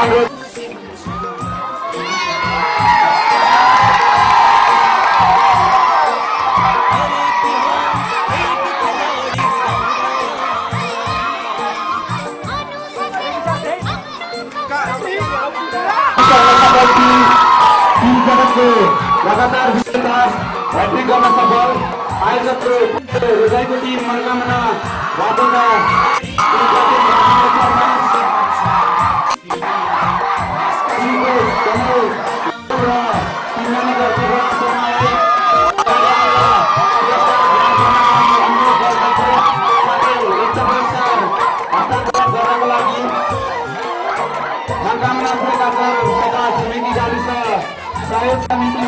अनुरोध। लगातार ह्याट्रिक गर्न सफल आयोजकको हृदयको टिम मनोकामना रातोका सहयोग समिति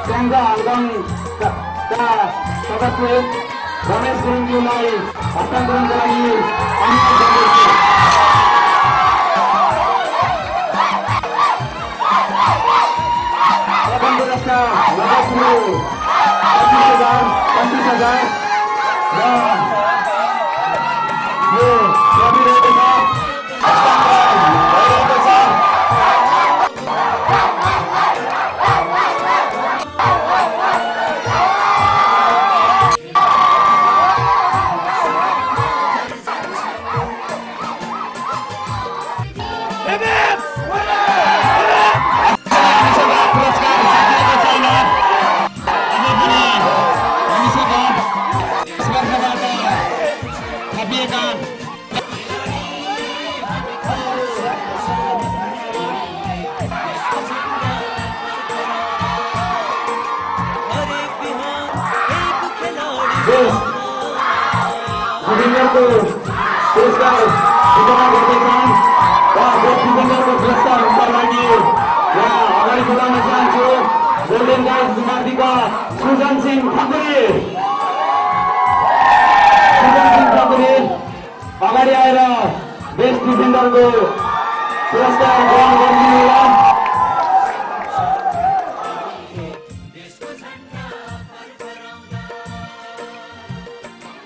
केन्द्र हङकङका सदस्य रमेश गुरुङज्यूलाई हस्तान्तरणको लागि अनुरोध गर्दछु। प्रथम पुरस्कार नगद रु 25,000 र यो रविरहेको छ भइरहेको छ। पुरस्कार वितरण गर्दैछन् र डिफेन्डरको पुरस्कारका लागि यहाँ अगाडि बढाउन चाहन्छु गोल्डन गाइज गुमार्दीका सुजन सिंह ठकुरी अगाडि आएर बेस्ट डिफेन्डरको पुरस्कार ग्रहण गरिदिनुहोला।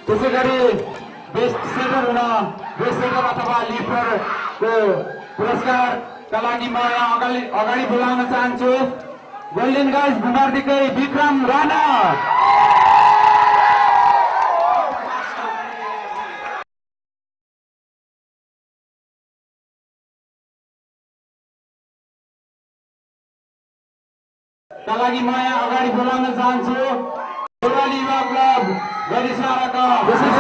त्यसै गरी बेस्ट सेटर अथवा लिफ्टरको पुरस्कारका लागि म यहाँ अगाडि बोलाउन चाहन्छु गोल्डन गाइज गुमार्दीकै विक्रम राणा। का लागि म यहाँ अगाडि बोलाउन चाहन्छु देवाली युवा क्लब गरिसाका विशेष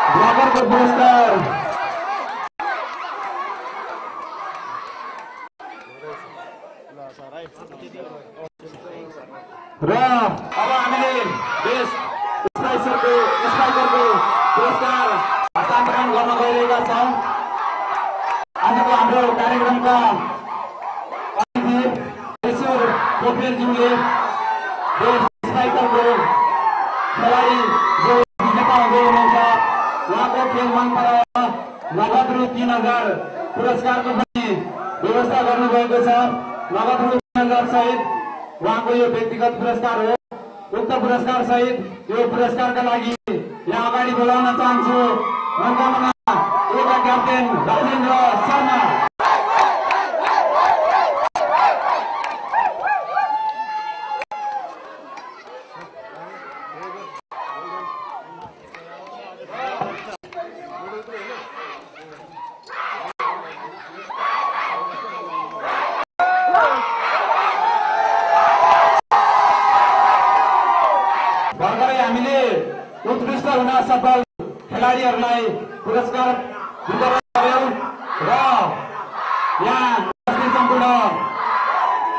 ब्लगरको पुरस्कार र अब हामीले बेस्ट स्ट्राइकरको पुरस्कार हस्तान्तरण गर्न गइरहेका छौँ। आजको हाम्रो कार्यक्रमका पोखरेलज्यूले स्ट्राइकरको खेलाडी जो विजेता हुँदै हुनुहुन्छ उहाँको खेल मन पराएर नगद रु 3,000 पुरस्कारको पनि व्यवस्था गर्नुभएको छ। नगद रु 3,000 सहित उहाँको यो व्यक्तिगत पुरस्कार हो। उक्त पुरस्कार सहित यो पुरस्कारका लागि यहाँ अगाडि बोलाउन चाहन्छु मनोकामना एउटा क्याप्टेन राजेन्द्र शर्मा। उत्कृष्ट हुन सफल खेलाडीहरूलाई पुरस्कार वितरण गर्यौं र यहाँ सम्पूर्ण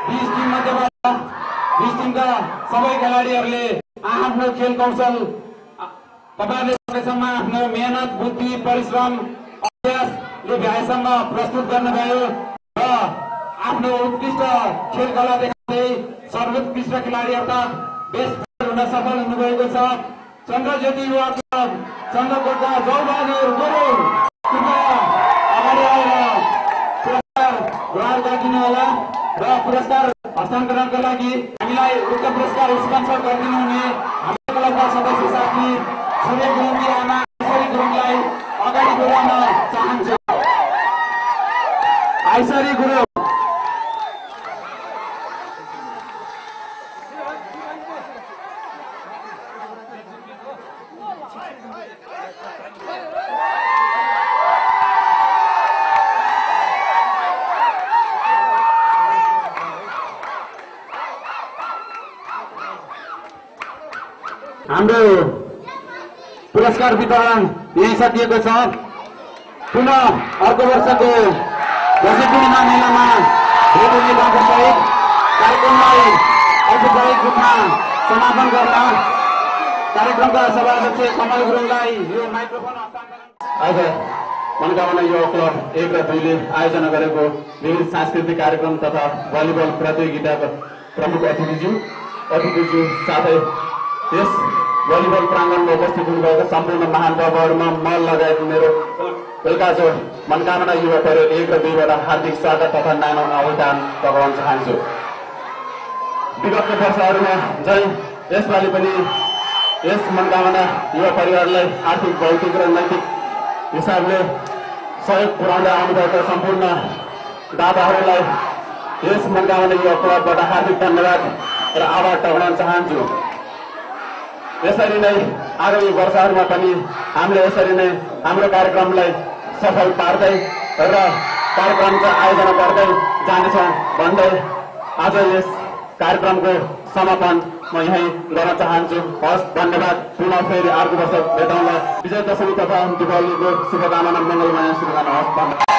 20 टिम मध्येबाट 20 टिमका सबै खेलाडीहरूले आफ्नो खेल कौशल तपाईहरुले सकेसम्म आफ्नो मेहनत बुद्धि परिश्रम अभ्यासले भ्याएसम्म प्रस्तुत गर्नुभयो र आफ्नो उत्कृष्ट खेल कला देखाउँदै सर्वोत्कृष्ट खेलाडी अर्थात बेस्ट हुन सफल हुनुभएको छ। चन्द्रज्योति युवा क्लब चन्द्रकोटका जौबहादुर गुरुङ कृपया अगाडि आएर पुरस्कार ग्रहण गरिदिनुहोला र पुरस्कार हस्तान्तरणका लागि हामीलाई उक्त पुरस्कार स्पोन्सर गरिदिनुहुने हाम्रो क्लबका सदस्य साथी सूर्य गुरुङकी आमा ईश्वरी गुरुङलाई अगाडि बोलाउन चाहन्छु। ऐश्वरी गुरु हाम्रो पुरस्कार वितरण यही सकिएको छ। पुनः अर्को वर्षको दशैं पूर्णिमा मेलामा भेट हुने भएको सहित कार्यक्रमलाई औपचारिक रूपमा समापन गर्न कार्यक्रमका सभाध्यक्ष कमल गुरुङलाई यो माइक्रोफोन हस्तान्तरण। आज मनोकामना युवा क्लब 1 र 2 ले आयोजना गरेको विविध सांस्कृतिक कार्यक्रम तथा भलिबल प्रतियोगिताको प्रमुख अतिथिज्यू साथै यस भलिबल प्राङ्गणमा उपस्थित हुनुभएको सम्पूर्ण महानुभावहरूमा म लगायत मेरो बेलुकाचोट मनोकामना युवा परिवार 1 र 2 बाट हार्दिक स्वागत तथा न्यानो आह्वान गर्न चाहन्छु। विगतको वर्षहरूमा झै यसपालि पनि यस मनोकामना युवा परिवारलाई आर्थिक भौतिक र नैतिक हिसाबले सहयोग पुर्याउँदै आउनुभएका सम्पूर्ण दाताहरूलाई यस मनोकामना युवा क्लबबाट हार्दिक धन्यवाद र आभार टक्राउन चाहन्छु। यसरी नै आगामी वर्षहरूमा पनि हामीले यसरी नै हाम्रो कार्यक्रमलाई सफल पार्दै र कार्यक्रमको आयोजना गर्दै जानेछौँ भन्दै आज यस कार्यक्रमको समापन म यही गर्न चाहन्छु। हस्, धन्यवाद। पुनः फेरि अर्को वर्ष भेटौँला। विजय दशमी तथा दीपावलीको शुभकामना, मङ्गलमय शुभकामना। हस्।